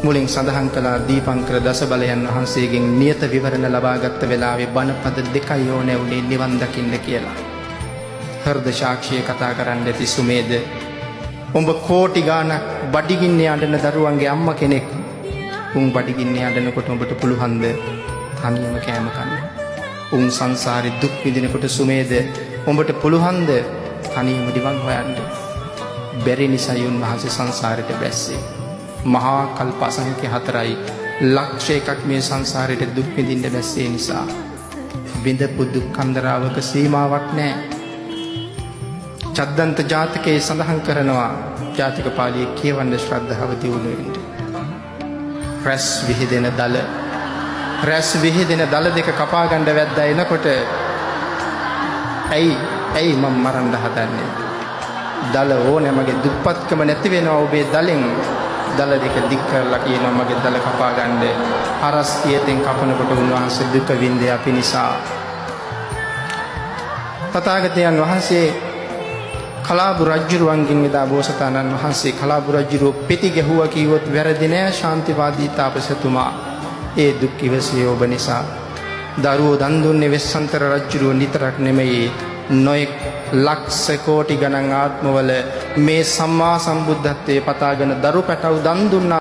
මුලින් සඳහන් කළා දීපංකර දස බලයන් වහන්සේගෙන් නියත විවරණ ලබාගත් වෙලාවේ බණපද දෙකයි ඕනේ උනේ නිවන් දකින්න කියලා. හෘද සාක්ෂිය කතා කරන්න ඇති සුමේද, උඹ කෝටි ගාණක් බඩගින්නේ අඬන දරුවන්ගේ අම්මා කෙනෙක්. උන් බඩගින්නේ අඬනකොට උඹට පුළුවන්ද තනියම කෑම කන්න? උන් සංසාරේ දුක් විඳිනකොට සුමේද උඹට පුළුවන්ද තනියම නිවන් හොයන්න? බැරි නිසායි උන්වහන්සේ සංසාරෙට බැස්සේ. මහා කල්ප අසංඛ්‍ය 4යි ලක්ෂ එකක් මේ සංසාරෙට දුක් විඳින්න බැස්සේ නිසා. විඳපු දුක් කන්දරාවක සීමාවක් නැහැ. චද්දන්ත ජාතකයේ සඳහන් කරනවා, ජාතික පාළියේ කියවන්න ශ්‍රද්ධාව දියුණු වෙන්න. රැස් විහිදෙන දල දෙක කපා ගන්න වැද්දා එනකොට ඇයි මම මරන්න හදන්නේ? දල ඕනේ, මගේ දුප්පත්කම නැති වෙනවා ඔබේ දලෙන්. දල දෙක දික් කරලා කියනවා මගේ දල කපා ගන්න. හරස් කියතෙන් කපනකොට උන්වහන්සේ දුක විඳේ අපි නිසා. තථාගතයන් වහන්සේ කලාබු රජුරුවන්ගෙන් එදා බෝසතාණන් වහන්සේ කලාබු රජුරුව පෙති ගැහුවා කිව්වොත් වැරදි නෑ ශාන්තිවාදී තාපසතුමා. ඒ දුක් ඉවසිය ඔබ නිසා. දරුවෝ දන් දුන්නේ වෙස්සන්තර රජුරුව නිතරක් නෙමෙයි, නොයෙක් ලක්ෂ කෝටි ගණන් ආත්මවල මේ සම්මා සම්බුද්ධත්වයේ පතාගෙන දරු පැටව් දන් දුන්නා.